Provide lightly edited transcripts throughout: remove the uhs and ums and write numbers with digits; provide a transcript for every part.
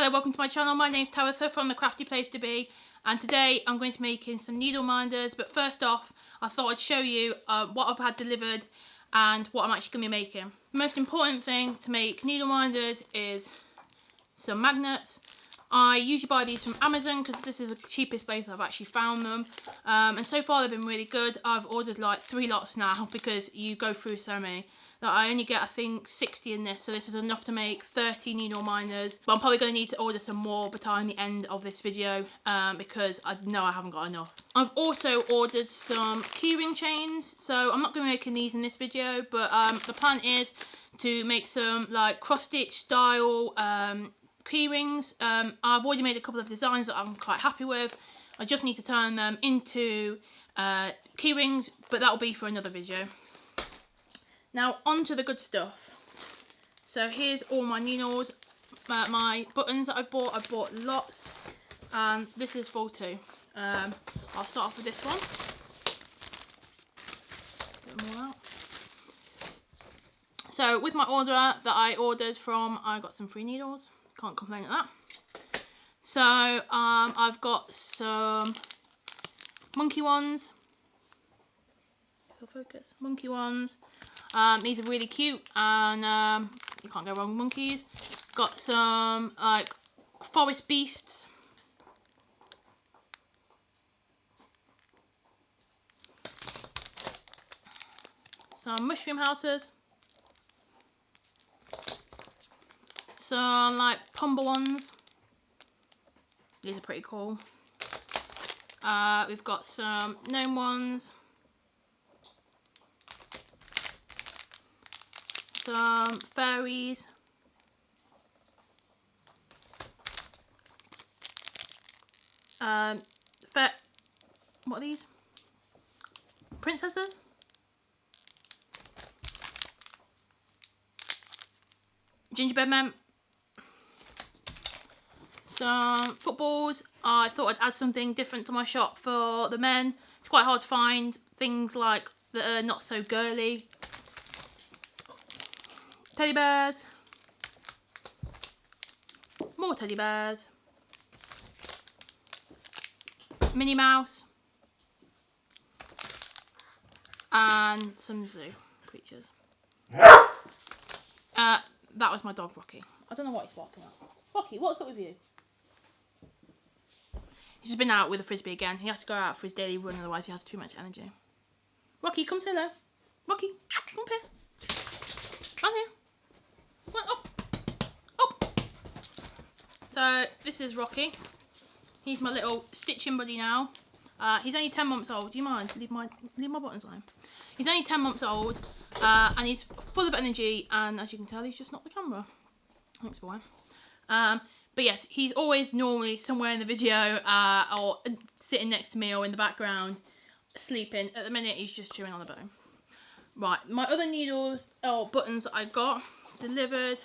Hello, welcome to my channel. My name's Tabitha from TheCraftyPlaceToBe, and today I'm going to be making some needle minders. But first off, I thought I'd show you what I've had delivered and what I'm actually going to be making. The most important thing to make needle minders is some magnets. I usually buy these from Amazon because this is the cheapest place I've actually found them, and so far they've been really good. I've ordered like 3 lots now because you go through so many. That I only get, I think, 60 in this, so this is enough to make 30 needle minders. But I'm probably going to need to order some more by the time the end of this video because I know I haven't got enough. I've also ordered some keyring chains, so I'm not going to be making these in this video, but the plan is to make some like cross-stitch style keyrings. I've already made a couple of designs that I'm quite happy with. I just need to turn them into keyrings, but that will be for another video. Now on to the good stuff. So here's all my needles, my buttons that I've bought. I've bought lots, and this is full too. I'll start off with this one. Get them all out. So with my order that I ordered from, I got some free needles. Can't complain at that. So I've got some monkey ones. Focus. Monkey ones. These are really cute, and you can't go wrong with monkeys. Got some like forest beasts. Some mushroom houses. Some like pumba ones. These are pretty cool. We've got some gnome ones. Some fairies. What are these? Princesses? Gingerbread men. Some footballs. I thought I'd add something different to my shop for the men. It's quite hard to find things like that are not so girly. Teddy bears. More teddy bears. Minnie Mouse. And some zoo creatures. That was my dog, Rocky. I don't know what he's barking at. Rocky, what's up with you? He's just been out with a frisbee again. He has to go out for his daily run, otherwise he has too much energy. Rocky, come say hello. Rocky, come up here. Come here. Up, up. So this is Rocky. He's my little stitching buddy now. He's only 10 months old. Do you mind? Leave my buttons on him. He's only 10 months old, and he's full of energy. And as you can tell, he's just knocked the camera. Thanks, boy. But yes, he's always normally somewhere in the video, or sitting next to me, or in the background, sleeping. At the minute, he's just chewing on the bone. Right, my other needles or buttons that I got delivered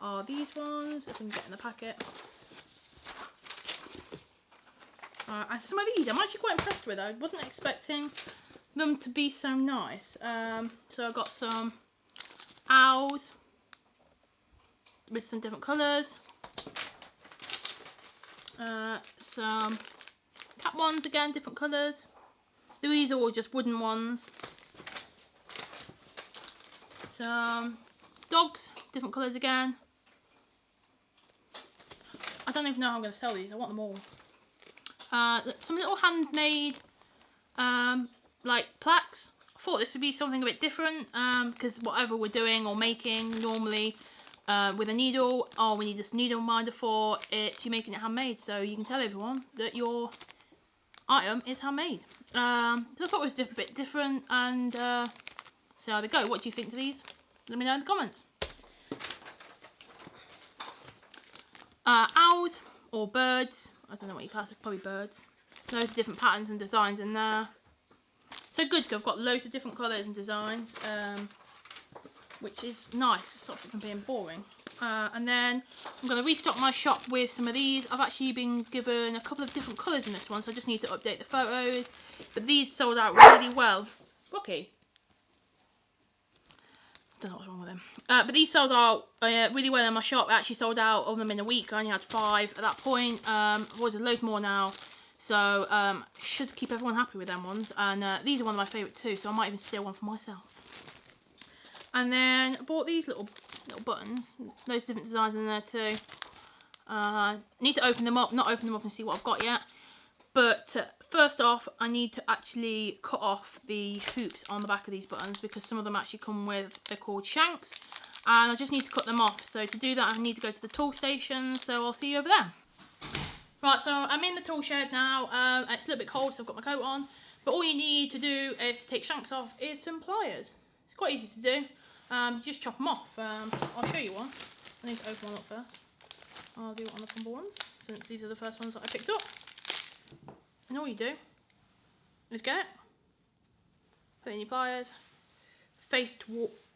are these ones, if I can get in the packet. And some of these I'm actually quite impressed with. I wasn't expecting them to be so nice. So I got some owls with some different colours. Some cat ones again, different colours. These are all just wooden ones. Some dogs, different colours again. I don't even know how I'm going to sell these. I want them all. Some little handmade like plaques. I thought this would be something a bit different because whatever we're doing or making normally with a needle, or we need this needle minder for it, you're making it handmade, so you can tell everyone that your item is handmade. So I thought it was a bit different, and so there we go. What do you think to these? Let me know in the comments. Owls or birds. I don't know what you class, probably birds. Loads of different patterns and designs in there. So good, I've got loads of different colours and designs, which is nice. It stops it from being boring. And then I'm going to restock my shop with some of these. I've actually been given a couple of different colours in this one, so I just need to update the photos. But these sold out really well. Rocky. don't know what's wrong with them. But these sold out really well in my shop. I actually sold out of them in a week. I only had 5 at that point. I've ordered loads more now. So should keep everyone happy with them ones. And these are one of my favourite too, so I might even steal one for myself. And then I bought these little buttons. Loads of different designs in there too. Need to open them up, not open them up and see what I've got yet. But first off, I need to actually cut off the hoops on the back of these buttons because some of them actually come with, they're called shanks. And I just need to cut them off. So to do that, I need to go to the tool station. So I'll see you over there. Right, so I'm in the tool shed now. It's a little bit cold, so I've got my coat on. But all you need to do is to take shanks off is some pliers. It's quite easy to do. Just chop them off. I'll show you one. I need to open one up first. I'll do it on the humble ones, since these are the first ones that I picked up. And all you do is get it, put in your pliers, face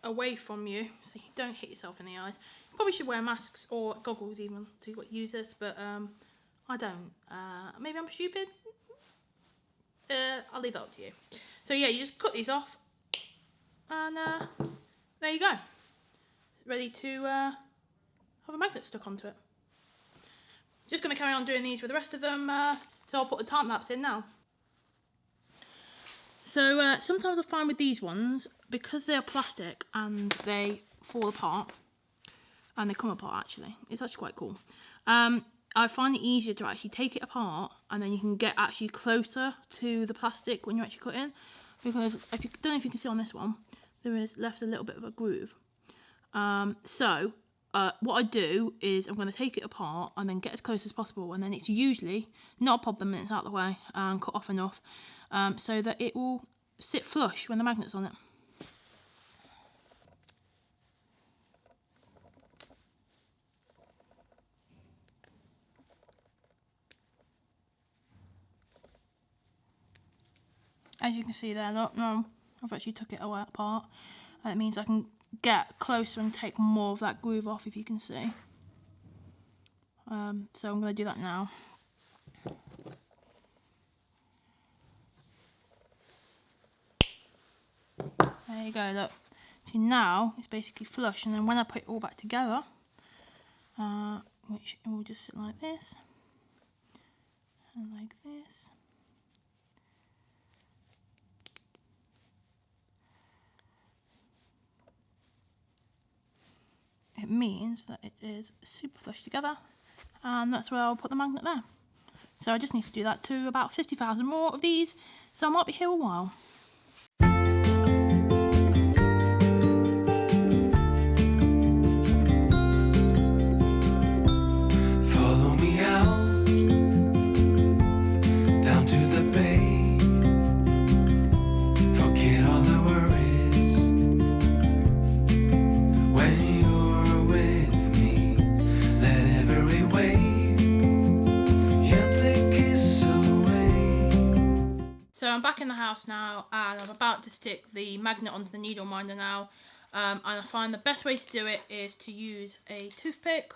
away from you so you don't hit yourself in the eyes. You probably should wear masks or goggles even to use this, but I don't. Maybe I'm stupid. I'll leave that up to you. So yeah, you just cut these off, and there you go. Ready to have a magnet stuck onto it. Just going to carry on doing these with the rest of them, so I'll put the time lapse in now. So sometimes I find with these ones, because they're plastic and they fall apart, and they come apart actually, it's actually quite cool. I find it easier to actually take it apart and then you can get actually closer to the plastic when you're actually cutting, because if you don't know if you can see on this one, there is left a little bit of a groove. What I do is I'm going to take it apart and then get as close as possible, and then it's usually not a problem and it's out of the way and cut off enough so that it will sit flush when the magnet's on it. As you can see there, look, no, I've actually took it away apart, and it means I can get closer and take more of that groove off, if you can see. So I'm going to do that now. There you go, look. See, now it's basically flush, and then when I put it all back together, which it will just sit like this, and like this. It means that it is super flush together, and that's where I'll put the magnet there. So I just need to do that to about 50,000 more of these, so I might be here a while. Follow me out, down to the bay. Forget all the worries when you're with me. Let every wave gently kiss away. So I'm back in the house now, and I'm about to stick the magnet onto the needle minder now. And I find the best way to do it is to use a toothpick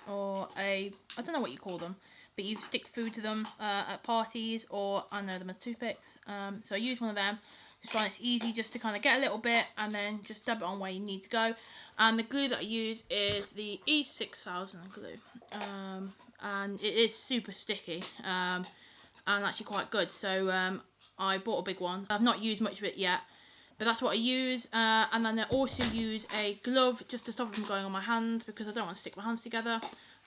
or I don't know what you call them, but you stick food to them at parties, or I know them as toothpicks. So I use one of them. Just find it's easy just to kind of get a little bit and then just dab it on where you need to go. And the glue that I use is the E6000 glue, and it is super sticky and actually quite good. So I bought a big one. I've not used much of it yet, but that's what I use. And then I also use a glove just to stop it from going on my hands, because I don't want to stick my hands together.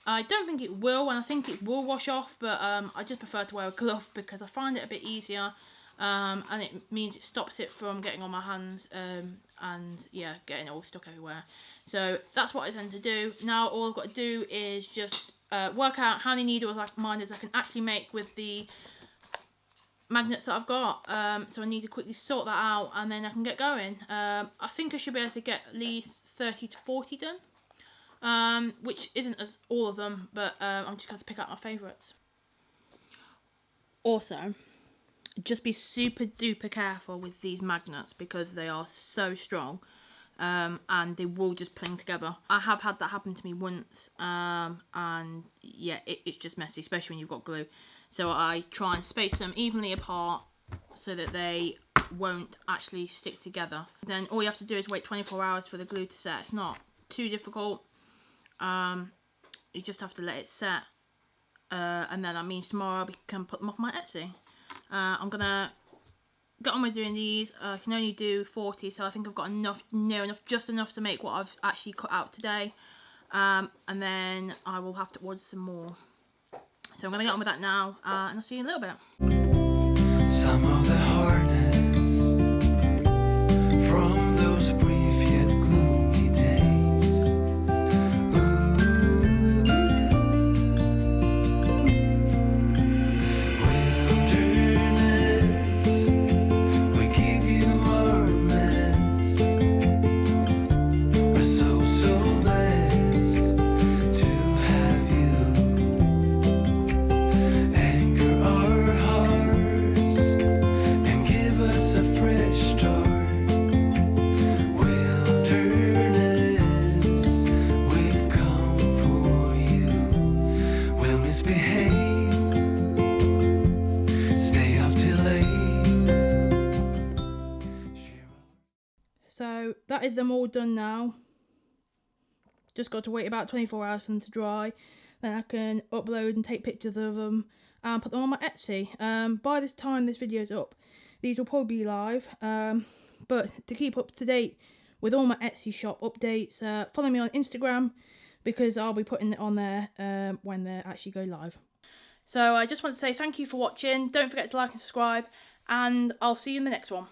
I don't think it will, and I think it will wash off, but I just prefer to wear a glove because I find it a bit easier, and it means it stops it from getting on my hands and yeah, getting it all stuck everywhere. So that's what I tend to do. Now all I've got to do is just work out how many needles minders I can actually make with the magnets that I've got. So I need to quickly sort that out, and then I can get going. I think I should be able to get at least 30 to 40 done, which isn't as all of them, but I'm just going to pick out my favourites. Also, just be super duper careful with these magnets because they are so strong, and they will just cling together. I have had that happen to me once, and yeah, it's just messy, especially when you've got glue. So I try and space them evenly apart so that they won't actually stick together. Then all you have to do is wait 24 hours for the glue to set. It's not too difficult. You just have to let it set, and then that means tomorrow I can put them off my Etsy. I'm gonna get on with doing these. I can only do 40, so I think I've got enough, just enough to make what I've actually cut out today. And then I will have to order some more. So I'm gonna get on with that now, and I'll see you in a little bit. Some of the hardness from those brief yet gloomy days. Wilderness, we give you our mess. We're so blessed to have you anchor our hearts and give us a fresh start. Wilderness, we've come for you. We'll misbehave, stay up till late. So that is them all done now. Just got to wait about 24 hours for them to dry. Then I can upload and take pictures of them and put them on my Etsy. By this time this video is up, these will probably be live. But to keep up to date with all my Etsy shop updates, follow me on Instagram, because I'll be putting it on there when they actually go live. So I just want to say thank you for watching. Don't forget to like and subscribe, and I'll see you in the next one.